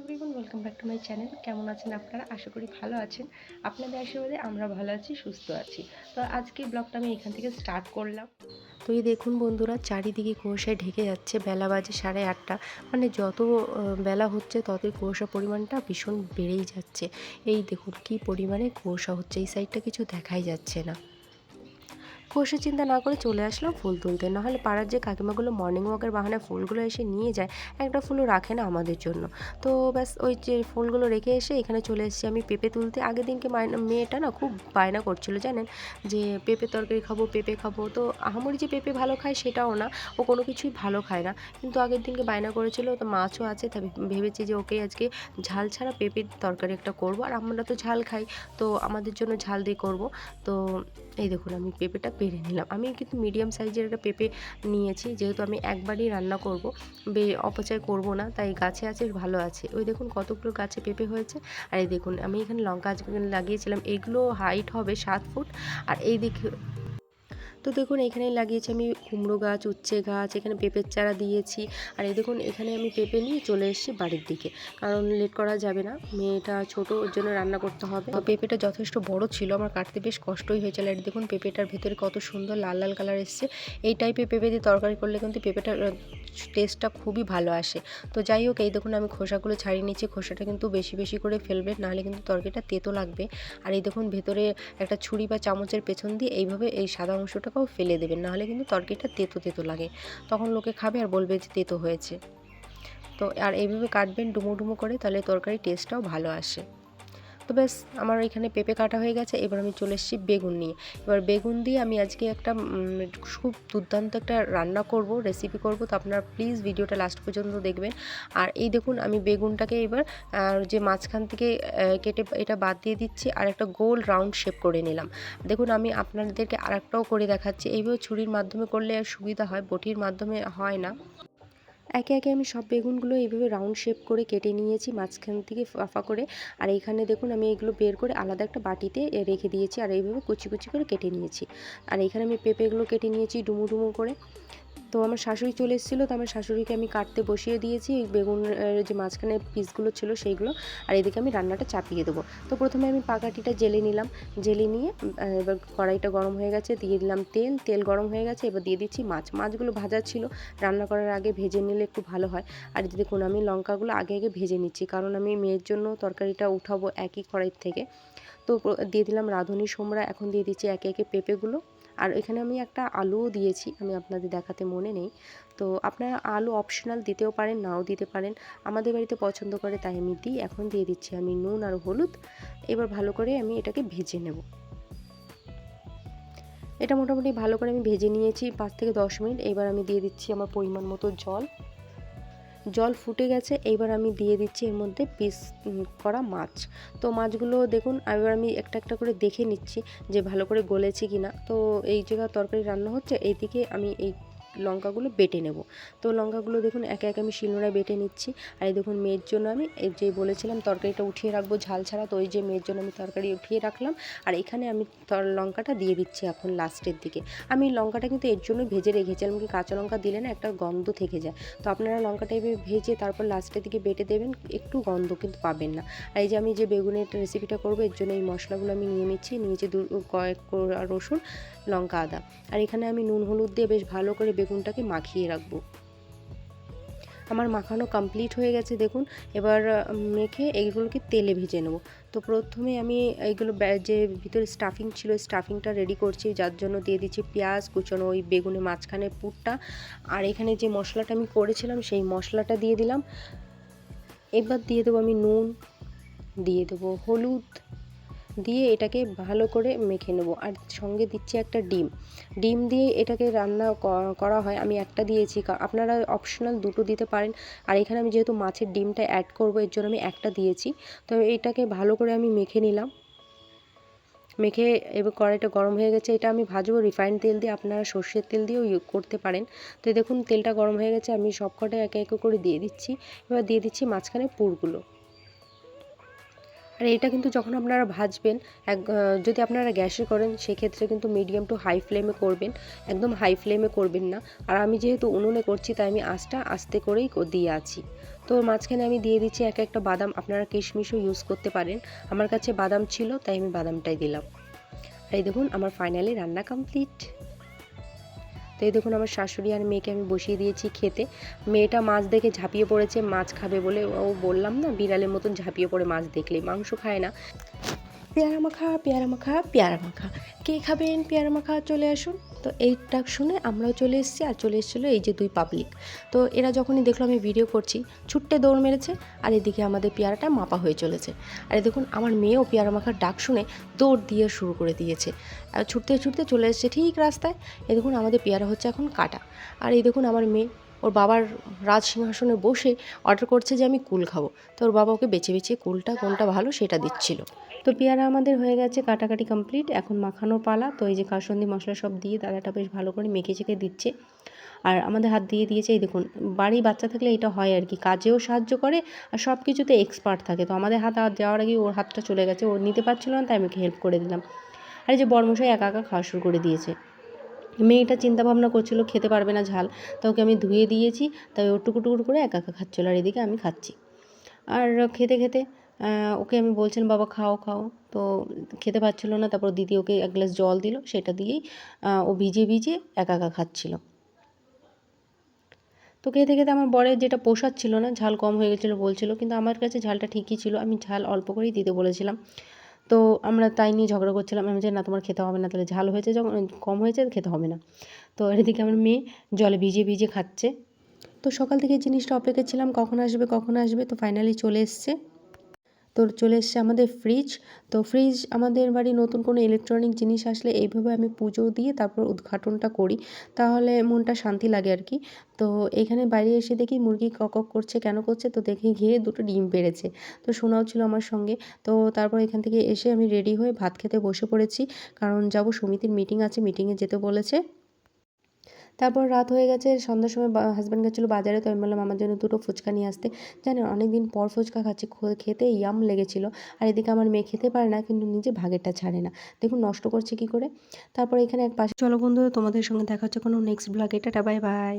Everyone, welcome back to my channel. কেমন আছেন আপনারা? আশা করি ভালো আছেন। আপনাদের আশীর্বাদে আমরা ভালো আছি, সুস্থ আছি। তো আজকে ব্লগটা আমি এখান থেকে স্টার্ট করলাম। তো এই দেখুন বন্ধুরা, চারিদিকে কুয়াশায় ঢেকে যাচ্ছে। বেলা বাজে 8:30। মানে যত বেলা হচ্ছে ততই কুয়াশার পরিমাণটা ভীষণ বেড়েই যাচ্ছে। এই দেখুন কি পরিমাণে কুয়াশা হচ্ছে, এই সাইডটা কিছু দেখাই যাচ্ছে না। কুয়াশা চিন্তা না করে চলে আসলাম ফুল তুলতে। নাহলে পাড়ার যে কাকিমাগুলো মর্নিং ওয়াকের বাহানায় ফুলগুলো এসে নিয়ে যায়, একটা ফুলও রাখে না আমাদের জন্য। তো ব্যাস ওই যে ফুলগুলো রেখে এসে এখানে চলে এসেছি আমি পেঁপে তুলতে। আগের দিনকে মেয়েটা না খুব বায়না করছিল জানেন, যে পেঁপে তরকারি খাবো, পেঁপে খাবো। তো আহামরি যে পেঁপে ভালো খায় সেটাও না, ও কোনো কিছুই ভালো খায় না। কিন্তু আগের দিনকে বায়না করেছিল, তো মাছও আছে, তাই ভেবেছি যে ওকে আজকে ঝাল ছাড়া পেঁপের তরকারি একটা করবো। আর আমরা তো ঝাল খাই, তো আমাদের জন্য ঝাল দিয়ে করবো। তো এই দেখুন আমি পেঁপেটা পেরে নিলাম। আমি কিন্তু মিডিয়াম সাইজের একটা পেঁপে নিয়েছি, যেহেতু আমি একবারই রান্না করব, অপচয় করব না, তাই গাছে আছে ভালো আছে। ওই দেখুন কতগুলো গাছে পেঁপে হয়েছে। আর এই দেখুন আমি এখানে লঙ্কা আজকে লাগিয়েছিলাম, এগুলো হাইট হবে 7 ফুট। আর এই দিকে তো দেখুন এখানেই লাগিয়েছি আমি কুমড়ো গাছ, উচ্ছে গাছ, এখানে পেঁপের চারা দিয়েছি। আর এই দেখুন এখানে আমি পেঁপে নিয়ে চলে এসেছি বাড়ির দিকে, কারণ লেট করা যাবে না, মেয়েটা ছোটো, ওর জন্য রান্না করতে হবে। তো পেঁপেটা যথেষ্ট বড় ছিল, আমার কাটতে বেশ কষ্টই হয়েছিল। আর দেখুন পেঁপেটার ভেতরে কত সুন্দর লাল লাল কালার এসছে। এই টাইপের পেঁপে দিয়ে তরকারি করলে কিন্তু পেঁপেটার টেস্টটা খুবই ভালো আসে। তো যাই হোক, এই দেখুন আমি খোসাগুলো ছাড়িয়ে নিচ্ছি। খোসাটা কিন্তু বেশি বেশি করে ফেলবে, নাহলে কিন্তু তরকারিটা তেতো লাগবে। আর এই দেখুন ভেতরে একটা ছুরি বা চামচের পেছন দিয়ে এইভাবে এই সাদা অংশটাকেও ফেলে দেবেন, নাহলে কিন্তু তরকারিটা তেতো তেতো লাগে, তখন লোকে খাবে আর বলবে যে তেতো হয়েছে। তো আর এইভাবে কাটবেন ডুমো ডুমো করে, তাহলে তরকারির টেস্টটাও ভালো আসে। তো ব্যাস আমার এখানে পেঁপে কাটা হয়ে গেছে। এবার আমি চলে এসেছি বেগুন নিয়ে। এবার বেগুন দিয়ে আমি আজকে একটা খুব দুর্দান্ত একটা রান্না করব, রেসিপি করব। তো আপনারা প্লিজ ভিডিওটা লাস্ট পর্যন্ত দেখবেন। আর এই দেখুন আমি বেগুনটাকে এবার যে মাঝখান থেকে কেটে এটা বাদ দিয়ে দিচ্ছি, আর একটা গোল রাউন্ড শেপ করে নিলাম। দেখুন আমি আপনাদেরকে আরেকটাও করে দেখাচ্ছি। এইভাবে ছুরির মাধ্যমে করলে সুবিধা হয়, বটির মাধ্যমে হয় না। একে একে আমি সব বেগুনগুলো এইভাবে রাউন্ড শেপ করে কেটে নিয়েছি, মাঝখান থেকে ফাঁপা করে। আর এইখানে দেখুন আমি এগুলো বের করে আলাদা একটা বাটিতে রেখে দিয়েছি, আর এইভাবে কুচি কুচি করে কেটে নিয়েছি। আর এখানে আমি পেঁপেগুলো কেটে নিয়েছি ডুমো ডুমো করে। তো আমার শাশুড়ি চলে এসেছিলো, তো আমার শাশুড়িকে আমি কাটতে বসিয়ে দিয়েছি এই বেগুন যে মাঝখানে পিসগুলো ছিল সেইগুলো। আর এদিকে আমি রান্নাটা চাপিয়ে দেবো। তো প্রথমে আমি পাকাটিটা জেলে নিলাম, জেলে নিয়ে এবার কড়াইটা গরম হয়ে গেছে, দিয়ে দিলাম তেল। তেল গরম হয়ে গেছে, এবার দিয়ে দিচ্ছি মাছগুলো ভাজা ছিল, রান্না করার আগে ভেজে নিলে একটু ভালো হয়। আর দেখুন আমি লঙ্কাগুলো আগে আগে ভেজে নিচ্ছি, কারণ আমি মেয়ের জন্য তরকারিটা উঠাবো একই কড়াই থেকে। তো দিয়ে দিলাম রাঁধুনি সোমরা। এখন দিয়ে দিচ্ছি একে একে পেঁপেগুলো। আর এখানে আমি একটা আলুও দিয়েছি, আমি আপনাদের দেখাতে মনে নেই। তো আপনারা আলু অপশনাল দিতেও পারেন, নাও দিতে পারেন। আমাদের বাড়িতে পছন্দ করে তাই আমি দিই। এখন দিয়ে দিচ্ছি আমি নুন আর হলুদ। এবার ভালো করে আমি এটাকে ভেজে নেব। এটা মোটামুটি ভালো করে আমি ভেজে নিয়েছি 5 থেকে 10 মিনিট। এবার আমি দিয়ে দিচ্ছি আমার পরিমাণ মতো জল। জল ফুটে গেছে, এইবার আমি দিয়ে দিচ্ছি এর মধ্যে পিস করা মাছ। তো মাছগুলো দেখুন এবার আমি একটা একটা করে দেখে নিচ্ছি যে ভালো করে গলেছে কিনা। তো এই জায়গায় তরকারি রান্না হচ্ছে, এইদিকে আমি এই লঙ্কাগুলো বেটে নেব। তো লঙ্কাগুলো দেখুন একে একে আমি শিলনোড়ায় বেটে নিচ্ছি। আর এই দেখুন মেয়ের জন্য আমি এই যে বলেছিলাম তরকারিটা উঠিয়ে রাখবো ঝাল ছাড়া, তো ওই যে মেয়ের জন্য আমি তরকারি উঠিয়ে রাখলাম। আর এখানে আমি লঙ্কাটা দিয়ে দিচ্ছি এখন লাস্টের দিকে। আমি লঙ্কাটা কিন্তু এর জন্য ভেজে রেখেছিলাম, কি কাঁচা লঙ্কা দিলে না একটা গন্ধ থেকে যায়। তো আপনারা লঙ্কাটা এভাবে ভেজে তারপর লাস্টের দিকে বেটে দেবেন, একটু গন্ধ কিন্তু পাবেন না। আর এই যে আমি যে বেগুনের রেসিপিটা করবো, এর জন্য এই মশলাগুলো আমি নিয়ে নিচ্ছি। নিয়েছি কয়েক রসুন, লঙ্কা, আদা। আর এখানে আমি নুন হলুদ দিয়ে বেশ ভালো করে বেগুনটাকে মাখিয়ে রাখবো। আমার মাখানো কমপ্লিট হয়ে গেছে দেখুন। এবার মেখে এইগুলোকে তেলে ভেজে নেব। তো প্রথমে আমি এইগুলো যে ভিতরে স্টাফিং ছিল, স্টাফিংটা রেডি করছি, যার জন্য দিয়ে দিচ্ছি পেঁয়াজ কুচানো, ওই বেগুনের মাঝখানে পুরটা। আর এখানে যে মশলাটা আমি করেছিলাম সেই মশলাটা দিয়ে দিলাম। এবার দিয়ে দেবো আমি নুন, দিয়ে দেবো হলুদ, দিয়ে এটাকে ভালো করে মেখে নেব। আর সঙ্গে দিচ্ছি একটা ডিম। ডিম দিয়ে এটাকে রান্না করা হয়, আমি একটা দিয়েছি, আপনারা অপশনাল দুটো দিতে পারেন। আর এখানে আমি যেহেতু মাছের ডিমটা অ্যাড করব, এর জন্য আমি একটা দিয়েছি। তো এটাকে ভালো করে আমি মেখে নিলাম। মেখে এবার কড়াইটা গরম হয়ে গেছে, এটা আমি ভাজবো রিফাইন্ড তেল দিয়ে, আপনারা সর্ষের তেল দিয়েও করতে পারেন। তো দেখুন তেলটা গরম হয়ে গেছে, আমি সব কটা একে একে করে দিয়ে দিচ্ছি। এবার দিয়ে দিচ্ছি মাঝখানে পুরগুলো। আর এটা কিন্তু যখন আপনারা ভাজবেন যদি আপনারা গ্যাসে করেন সেক্ষেত্রে কিন্তু মিডিয়াম টু হাই ফ্লেমে করবেন, একদম হাই ফ্লেমে করবেন না। আর আমি যেহেতু উনুনে করছি তাই আমি আঁচটা আস্তে করেই দিয়ে আছি। তো মাঝখানে আমি দিয়ে দিচ্ছি একটা বাদাম, আপনারা কিশমিশও ইউজ করতে পারেন। আমার কাছে বাদাম ছিল তাই আমি বাদামটাই দিলাম। আর এই দেখুন আমার ফাইনালি রান্না কমপ্লিট। তো এই দেখুন আমার শাশুড়ি আর মেয়েকে আমি বসিয়ে দিয়েছি খেতে। মেয়েটা মাছ দেখে ঝাঁপিয়ে পড়েছে মাছ খাবে বলে, ও বললাম না বিড়ালের মতন ঝাঁপিয়ে পড়ে মাছ দেখলেই, মাংস খায় না। পেয়ারা মাখা, পেয়ারা মাখা, পেয়ারা মাখা, কে খাবেন পেয়ারা মাখা, চলে আসুন। তো এইটা শুনে আমরাও চলে এসেছি, আর চলে এসেছিলো এই যে 2 পাবলিক। তো এরা যখনই দেখলো আমি ভিডিও করছি ছুট্টে দৌড় মেরেছে, আর এদিকে আমাদের পেয়ারাটা মাপা হয়ে চলেছে। আর দেখুন আমার মেয়েও পেয়ারা মাখার ডাক শুনে দৌড় দিয়ে শুরু করে দিয়েছে, আর ছুটতে ছুটতে চলে এসেছে ঠিক রাস্তায়। এই দেখুন আমাদের পেয়ারা হচ্ছে এখন কাটা। আর এই দেখুন আমার মেয়ে ওর বাবার রাজ সিংহাসনে বসে অর্ডার করছে যে আমি কুল খাবো। তো ওর বাবা ওকে বেছে বেছে কুলটা কোনটা ভালো সেটা দিচ্ছিল। তো পেয়ারা আমাদের হয়ে গেছে কাটাকাটি কমপ্লিট, এখন মাখানো পালা। তো এই যে কাসুন্দি মশলা সব দিয়ে দাদাটা বেশ ভালো করে মেখে চেখে দিচ্ছে, আর আমাদের হাত দিয়ে দিয়েছে। এই দেখুন বাড়ি বাচ্চা থাকলে এটা হয় আর কি, কাজেও সাহায্য করে আর সব কিছুতে এক্সপার্ট থাকে। তো আমাদের হাত দেওয়ার আগে ওর হাতটা চলে গেছে, ও নিতে পারছিল না তাই আমি হেল্প করে দিলাম। আর এই যে বরমশাই একা একা খাওয়া শুরু করে দিয়েছে। মেয়েটা চিন্তা ভাবনা করছিল খেতে পারবে না ঝাল, তো ওকে আমি ধুয়ে দিয়েছি, তাই ও টুকু টুকুর করে একা একা খাচ্ছিল, আর এদিকে আমি খাচ্ছি। আর খেতে খেতে ওকে আমি বলছিলাম বাবা খাও খাও, তো খেতে পাচ্ছিল না। তারপর দিদি ওকে 1 গ্লাস জল দিল, সেটা দিয়েই ও ভিজে ভিজে একা একা খাচ্ছিল। তো খেতে খেতে আমার বরের যেটা পোষাচ্ছিল না, ঝাল কম হয়ে গেছিলো বলছিল, কিন্তু আমার কাছে ঝালটা ঠিকই ছিল, আমি ঝাল অল্প করেই দিতে বলেছিলাম। তো আমরা তাই নিয়ে ঝগড়া করছিলাম, আমি যে না তোমার খেতে হবে না, তাহলে ঝাল হয়েছে যখন কম হয়েছে খেতে হবে না। তো এদিকে আমার মেয়ে জলে ভিজে ভিজে খাচ্ছে। তো সকাল থেকে জিনিসটা অপেক্ষা ছিলাম কখন আসবে কখন আসবে, তো ফাইনালি চলে এসছে। তো চলে এসছে আমাদের ফ্রিজ। তো ফ্রিজ আমাদের বাড়ি নতুন কোনো ইলেকট্রনিক জিনিস আসলে এইভাবে আমি পুজো দিয়ে তারপর উদ্ঘাটনটা করি, তাহলে মনটা শান্তি লাগে আর কি। তো এখানে বাইরে এসে দেখি মুরগি কক কক করছে, কেন করছে, তো দেখে গিয়ে 2টো ডিম পেড়েছে। তো সোনাও ছিল আমার সঙ্গে। তো তারপর এখান থেকে এসে আমি রেডি হয়ে ভাত খেতে বসে পড়েছি, কারণ যাব সমিতির মিটিং আছে, মিটিংয়ে যেতে বলেছে। তারপর রাত হয়ে গেছে, সন্ধ্যার সময় হাজব্যান্ড গেছিলো বাজারে, তো আমি বললাম আমার জন্য 2টো ফুচকা নিয়ে আসতে। জানেন অনেক দিন পর ফুচকা খাচ্ছি, খেতে ইয়াম লেগেছিলো। আর এদিকে আমার মেয়ে খেতে পারে না, কিন্তু নিজে ভাগেরটা ছাড়ে না, দেখুন নষ্ট করছে কী করে। তারপর এখানে এক পাশে, চলো বন্ধুরা তোমাদের সঙ্গে দেখা হচ্ছে কোনো নেক্সট ব্লগে, টাটা বাই বাই।